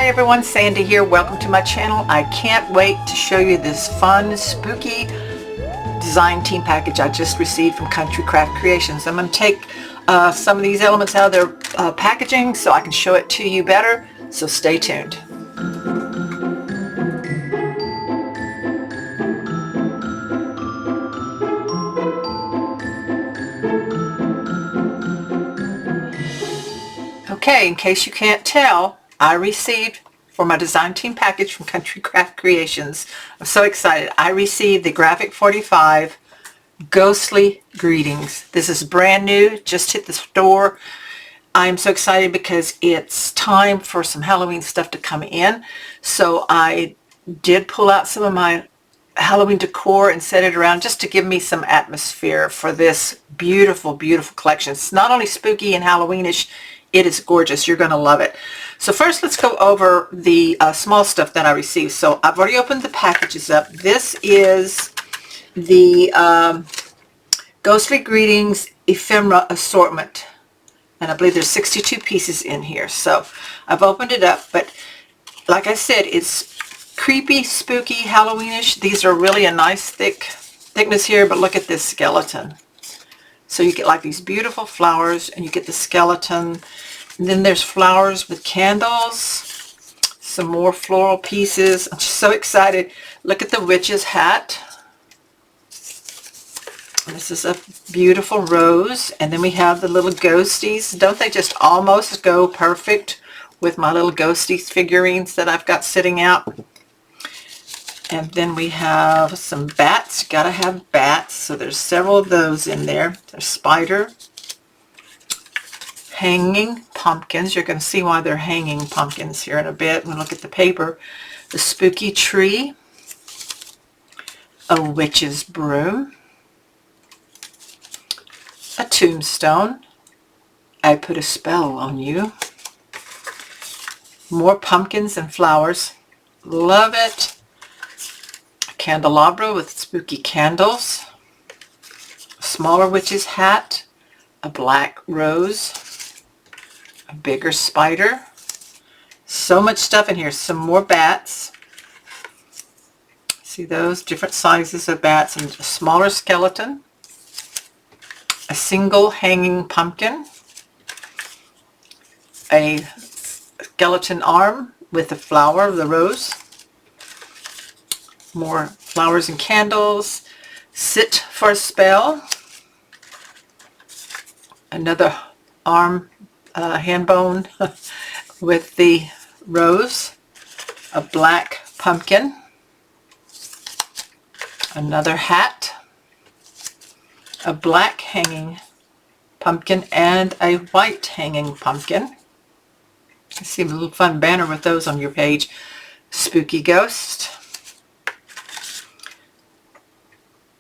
Hi everyone, Sandy here. Welcome to my channel. I can't wait to show you this fun, spooky design team package I just received from Country Craft Creations. I'm going to take some of these elements out of their packaging so I can show it to you better, so stay tuned. Okay, in case you can't tell, I received for my design team package from Country Craft Creations. I'm so excited. I received the Graphic 45 Ghostly Greetings. This is brand new, just hit the store. I'm so excited because it's time for some Halloween stuff to come in. So I did pull out some of my Halloween decor and set it around just to give me some atmosphere for this beautiful, beautiful collection. It's not only spooky and Halloweenish, it is gorgeous. You're going to love it. So first, let's go over the small stuff that I received. So I've already opened the packages up. This is the Ghostly Greetings Ephemera Assortment. And I believe there's 62 pieces in here. So I've opened it up. But like I said, it's creepy, spooky, Halloweenish. These are really a nice thickness here. But look at this skeleton. So you get like these beautiful flowers, and you get the skeleton. And then there's flowers with candles. Some more floral pieces. I'm just so excited. Look at the witch's hat. This is a beautiful rose. And then we have the little ghosties. Don't they just almost go perfect with my little ghosties figurines that I've got sitting out? And then we have some bats. Gotta have bats. So there's several of those in there. There's spider. Hanging pumpkins. You're going to see why they're hanging pumpkins here in a bit. When we look at the paper. The spooky tree. A witch's broom. A tombstone. I put a spell on you. More pumpkins and flowers. Love it. Candelabra with spooky candles, a smaller witch's hat, a black rose, a bigger spider. So much stuff in here. Some more bats. See those? Different sizes of bats, and a smaller skeleton, a single hanging pumpkin, a skeleton arm with a flower of the rose. More flowers and candles. Sit for a spell. Another arm, hand bone with the rose. A black pumpkin. Another hat. A black hanging pumpkin and a white hanging pumpkin. I see a little fun banner with those on your page. Spooky ghost.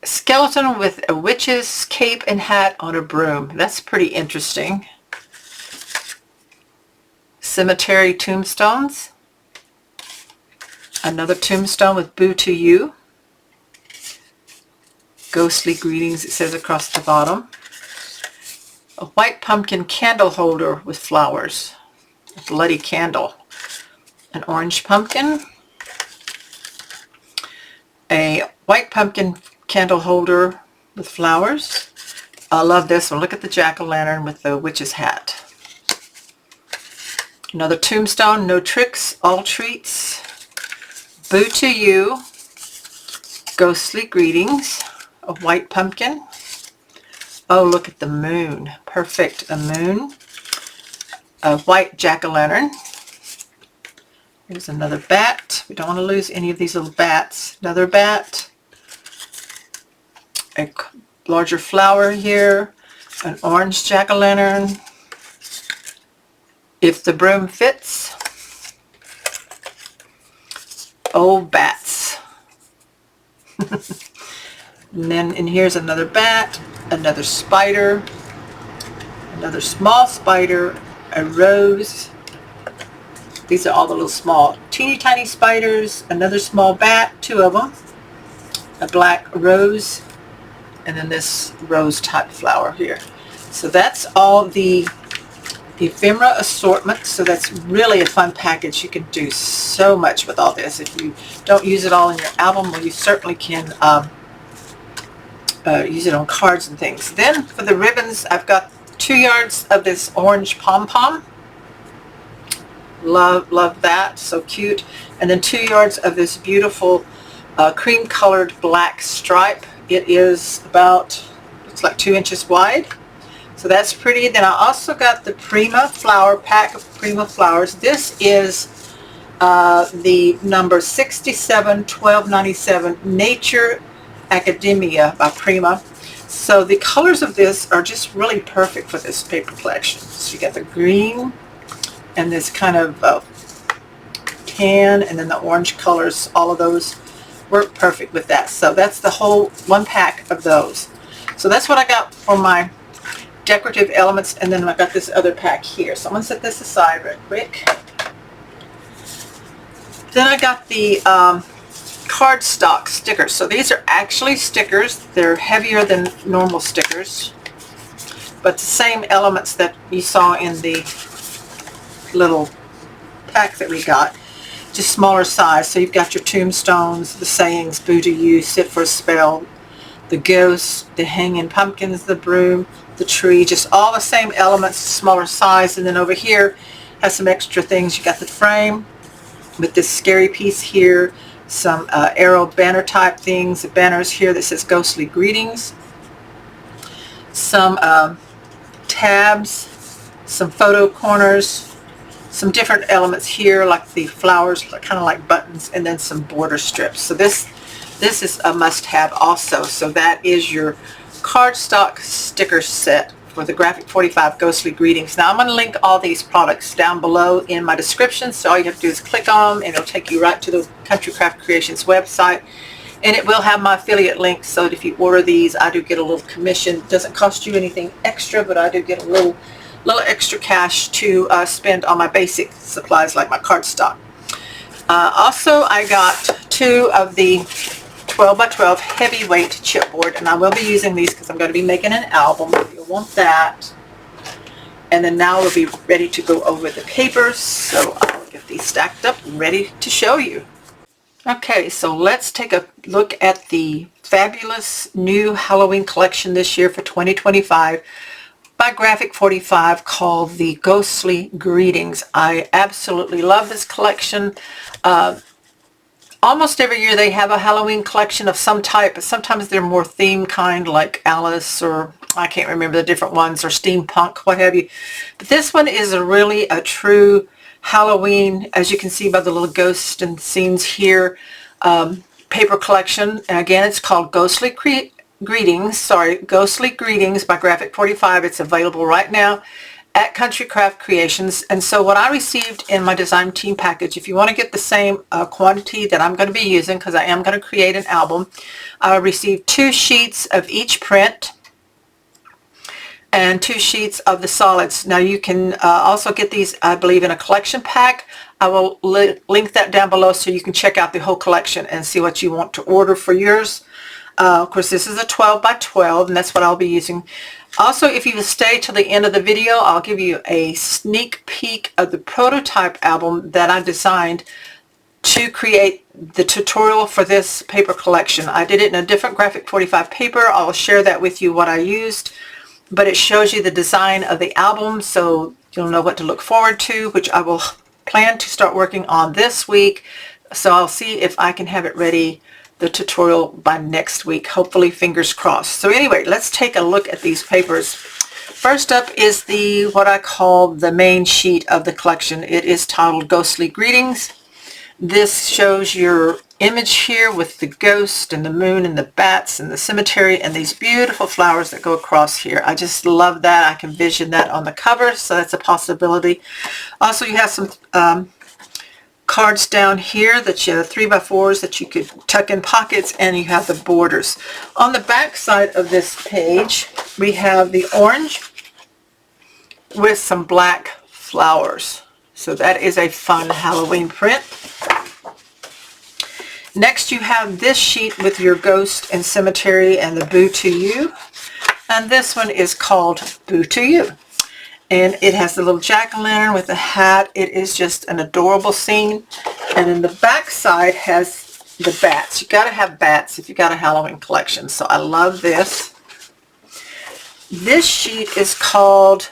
Skeleton with a witch's cape and hat on a broom. That's pretty interesting. Cemetery tombstones. Another tombstone with Boo to You. Ghostly Greetings, it says across the bottom. A white pumpkin candle holder with flowers. A bloody candle. An orange pumpkin. A white pumpkin candle holder with flowers. I love this one. Look at the jack-o'-lantern with the witch's hat. Another tombstone. No tricks, all treats. Boo to You. Ghostly Greetings. A white pumpkin. Oh, look at the moon. Perfect. A moon. A white jack-o'-lantern. Here's another bat. We don't want to lose any of these little bats. Another bat. A larger flower here, an orange jack-o'-lantern. If the broom fits. Oh, bats. And here's another bat, another spider, another small spider, a rose. These are all the little small, teeny tiny spiders, another small bat, two of them, a black rose, and then this rose type flower here. So that's all the ephemera assortment. So that's really a fun package. You can do so much with all this. If you don't use it all in your album, well, you certainly can use it on cards and things. Then for the ribbons, I've got 2 yards of this orange pom-pom. Love that, so cute. And then 2 yards of this beautiful cream colored black stripe. It is about, it's like 2 inches wide. So that's pretty. Then I also got the Prima flower pack of Prima flowers. This is the number 671297 Nature Academia by Prima. So the colors of this are just really perfect for this paper collection. So you got the green and this kind of tan, and then the orange colors. All of those work perfect with that. So that's the whole 1 pack of those. So that's what I got for my decorative elements, and then I got this other pack here. So I'm going to set this aside real quick. Then I got the cardstock stickers. So these are actually stickers. They're heavier than normal stickers, but the same elements that you saw in the little pack that we got, just smaller size. So you've got your tombstones, the sayings, boo to you, sit for a spell, the ghost, the hanging pumpkins, the broom, the tree, just all the same elements, smaller size. And then over here has some extra things. You got the frame with this scary piece here, some arrow banner type things, the banners here that says ghostly greetings, some tabs, some photo corners, some different elements here like the flowers, kind of like buttons, and then some border strips. So this is a must-have also. So that is your cardstock sticker set for the Graphic 45 Ghostly Greetings. Now I'm going to link all these products down below in my description, so all you have to do is click on them and it'll take you right to the Country Craft Creations website, and it will have my affiliate link, so that if you order these, I do get a little commission. It doesn't cost you anything extra, but I do get a little extra cash to spend on my basic supplies like my cardstock. Also, I got 2 of the 12 by 12 heavyweight chipboard, and I will be using these because I'm going to be making an album. You'll want that. And then now we'll be ready to go over the papers. So I'll get these stacked up and ready to show you. Okay, so let's take a look at the fabulous new Halloween collection this year for 2025 by Graphic 45 called the Ghostly Greetings. I absolutely love this collection. Almost every year they have a Halloween collection of some type, but sometimes they're more theme kind, like Alice, or I can't remember the different ones, or steampunk, what have you. But this one is really a true Halloween, as you can see by the little ghosts and scenes here, paper collection. And again, it's called Ghostly Greetings by Graphic 45. It's available right now at Country Craft Creations. And so what I received in my design team package, if you want to get the same quantity that I'm going to be using, because I am going to create an album, I received 2 sheets of each print and 2 sheets of the solids. Now you can also get these, I believe, in a collection pack. I will link that down below so you can check out the whole collection and see what you want to order for yours. Of course, this is a 12 by 12, and that's what I'll be using. Also, if you stay till the end of the video, I'll give you a sneak peek of the prototype album that I designed to create the tutorial for this paper collection. I did it in a different Graphic 45 paper. I'll share that with you, what I used, but it shows you the design of the album, so you'll know what to look forward to, which I will plan to start working on this week. So I'll see if I can have it ready, the tutorial, by next week, hopefully, fingers crossed. So anyway, let's take a look at these papers. First up is what I call the main sheet of the collection. It is titled Ghostly Greetings. This shows your image here with the ghost and the moon and the bats and the cemetery and these beautiful flowers that go across here. I just love that. I can vision that on the cover, so that's a possibility. Also, you have some cards down here that you have 3x4s that you could tuck in pockets, and you have the borders. On the back side of this page, we have the orange with some black flowers. So that is a fun Halloween print. Next, you have this sheet with your ghost and cemetery and the Boo to You. And this one is called Boo to You. And it has the little jack-o'-lantern with the hat. It is just an adorable scene. And then the back side has the bats. You got to have bats if you got a Halloween collection. So I love this. This sheet is called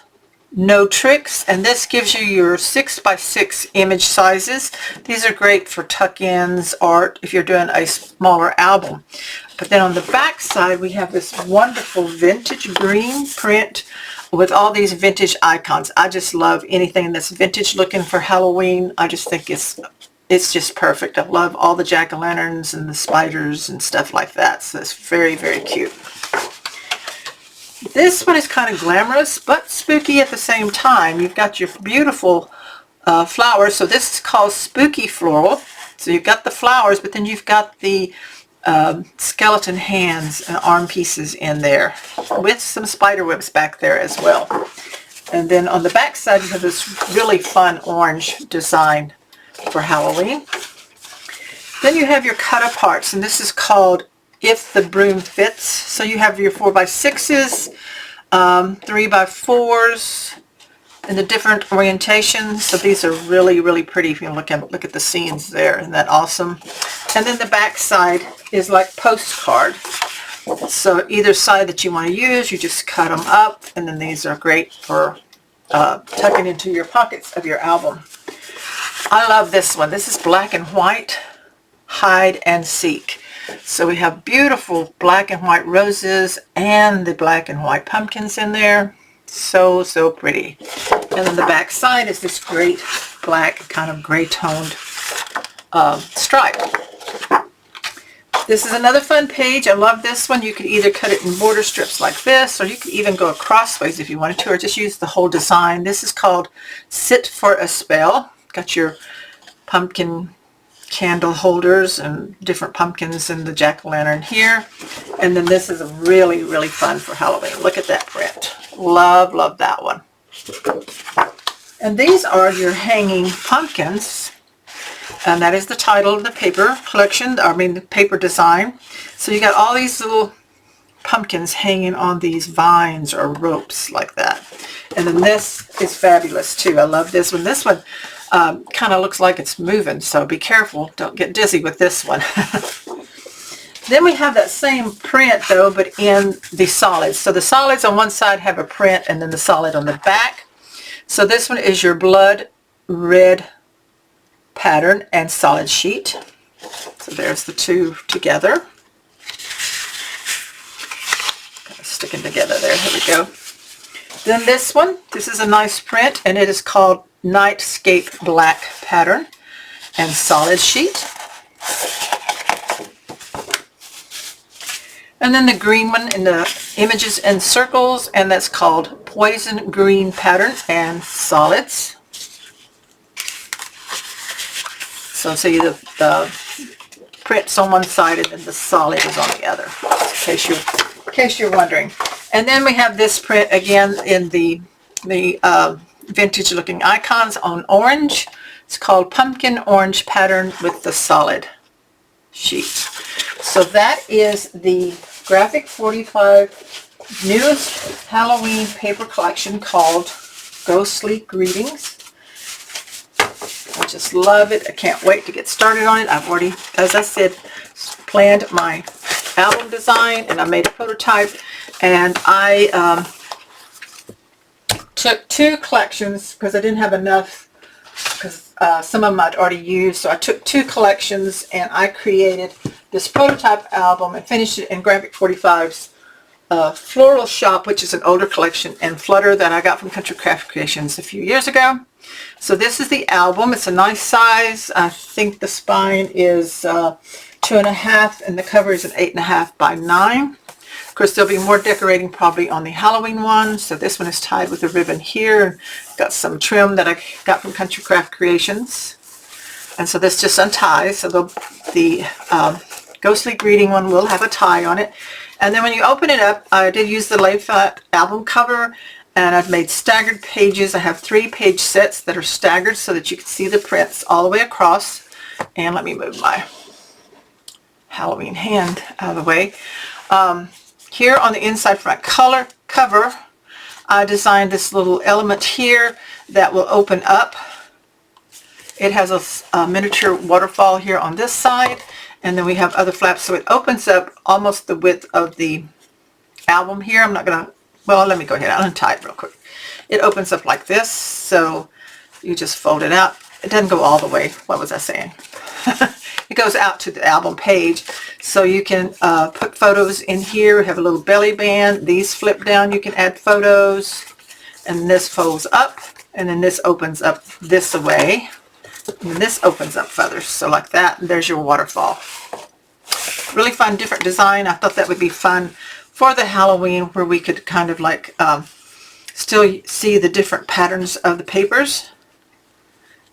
No Tricks, and this gives you your 6x6 image sizes. These are great for tuck-ins or if you're doing a smaller album. But then on the back side, we have this wonderful vintage green print with all these vintage icons. I just love anything that's vintage looking for Halloween. I just think it's just perfect. I love all the jack-o'-lanterns and the spiders and stuff like that. So it's very, very cute. This one is kind of glamorous but spooky at the same time. You've got your beautiful flowers. So this is called Spooky Floral. So you've got the flowers, but then you've got the skeleton hands and arm pieces in there with some spider webs back there as well. And then on the back side you have this really fun orange design for Halloween. Then you have your cut aparts, and this is called If the Broom Fits. So you have your 4x6s, 3x4s, and the different orientations. So these are really, really pretty if you look at the scenes there. Isn't that awesome? And then the back side is like postcard. So either side that you want to use, you just cut them up, and then these are great for tucking into your pockets of your album. I love this one. This is black and white, hide and seek. So we have beautiful black and white roses and the black and white pumpkins in there. So, so pretty. And then the back side is this great black, kind of gray toned stripe. This is another fun page. I love this one. You could either cut it in border strips like this, or you could even go crossways if you wanted to, or just use the whole design. This is called Sit for a Spell. Got your pumpkin candle holders and different pumpkins and the jack-o'-lantern here. And then this is really, really fun for Halloween. Look at that print. Love, love that one. And these are your hanging pumpkins. And that is the title of the paper collection, the paper design. So you got all these little pumpkins hanging on these vines or ropes like that. And then this is fabulous too. I love this one. This one kind of looks like it's moving, so be careful. Don't get dizzy with this one. Then we have that same print though, but in the solids. So the solids on one side have a print, and then the solid on the back. So this one is your blood red pattern and solid sheet. So there's the two together. Kind of sticking together there. Here we go. Then this one, this is a nice print, and it is called Nightscape Black pattern and solid sheet. And then the green one in the images and circles, and that's called Poison Green pattern and solids. So see the print's on one side and then the solid is on the other, in case you're wondering. And then we have this print again in the vintage looking icons on orange. It's called Pumpkin Orange pattern with the solid sheet. So that is the Graphic 45 newest Halloween paper collection called Ghostly Greetings. I just love it. I can't wait to get started on it. I've already, as I said, planned my album design, and I made a prototype, and I took two collections because I didn't have enough, because some of them I'd already used. So I took two collections and I created this prototype album and finished it in Graphic 45's Floral Shop, which is an older collection, and Flutter that I got from Country Craft Creations a few years ago. So this is the album. It's a nice size. I think the spine is 2.5 and the cover is an 8.5 by 9. Of course, there'll be more decorating probably on the Halloween one. So this one is tied with a ribbon here. Got some trim that I got from Country Craft Creations. And so this just unties. So the Ghostly Greeting one will have a tie on it. And then when you open it up, I did use the lay flat album cover, and I've made staggered pages. I have 3-page sets that are staggered so that you can see the prints all the way across. And let me move my Halloween hand out of the way. Here on the inside for my cover, I designed this little element here that will open up. It has a miniature waterfall here on this side, and then we have other flaps, so it opens up almost the width of the album here. I'm not gonna, well, let me go ahead, I'll untie it real quick. It opens up like this, so you just fold it out. It doesn't go all the way. What was I saying? It goes out to the album page, so you can put photos in here. Have a little belly band. These flip down, you can add photos, and this folds up, and then this opens up this way, and this opens up further, so like that, and there's your waterfall. Really fun, different design. I thought that would be fun for the Halloween, where we could kind of like still see the different patterns of the papers,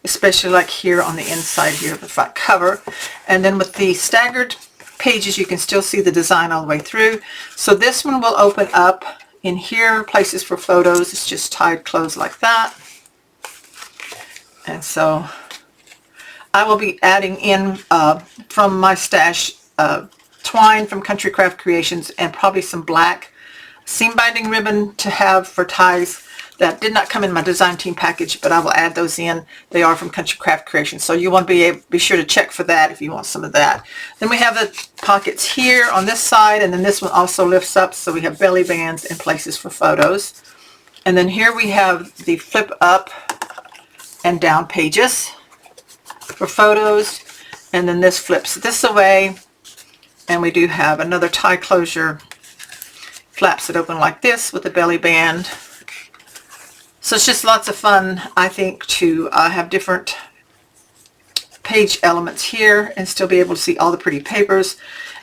especially like here on the inside here of the front cover. And then with the staggered pages, you can still see the design all the way through. So this one will open up in here, places for photos. It's just tied closed like that. And so I will be adding in from my stash twine from Country Craft Creations, and probably some black seam binding ribbon to have for ties. That did not come in my design team package, but I will add those in. They are from Country Craft Creations, so you want to be sure to check for that if you want some of that. Then we have the pockets here on this side, and then this one also lifts up, so we have belly bands and places for photos. And then here we have the flip up and down pages for photos, and then this flips this away, and we do have another tie closure, flaps that open like this with a belly band. So it's just lots of fun, I think, to have different page elements here and still be able to see all the pretty papers.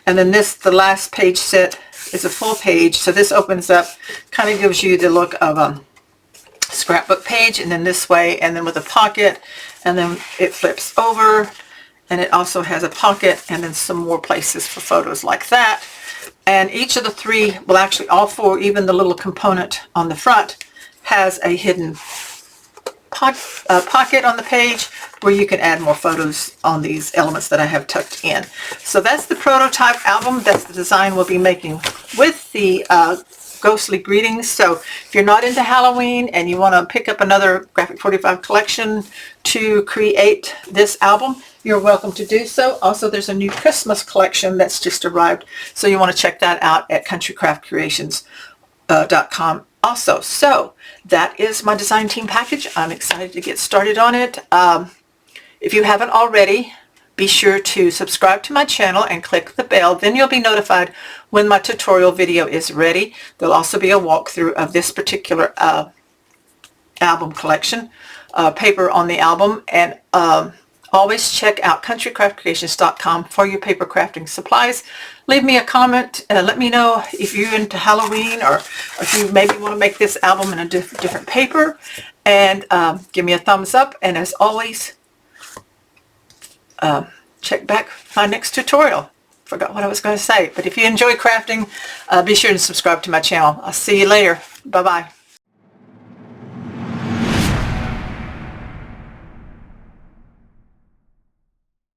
And then this, the last page set, is a full page, so this opens up, kind of gives you the look of a scrapbook page, and then this way, and then with a pocket, and then it flips over, and it also has a pocket, and then some more places for photos like that. And each of the three, well actually all four, even the little component on the front, has a hidden pocket on the page where you can add more photos on these elements that I have tucked in. So that's the prototype album. That's the design we'll be making with the ghostly greetings. So if you're not into Halloween and you want to pick up another Graphic 45 collection to create this album, you're welcome to do so. Also, there's a new Christmas collection that's just arrived, so you want to check that out at countrycraftcreations.com also. So that is my design team package. I'm excited to get started on it. If you haven't already, be sure to subscribe to my channel and click the bell. Then you'll be notified when my tutorial video is ready. There'll also be a walkthrough of this particular album collection, paper on the album. And always check out countrycraftcreations.com for your paper crafting supplies. Leave me a comment. Let me know if you're into Halloween, or if you maybe want to make this album in a different paper. And give me a thumbs up. And as always, check back my next tutorial. Forgot what I was going to say. But if you enjoy crafting, be sure to subscribe to my channel. I'll see you later. Bye-bye.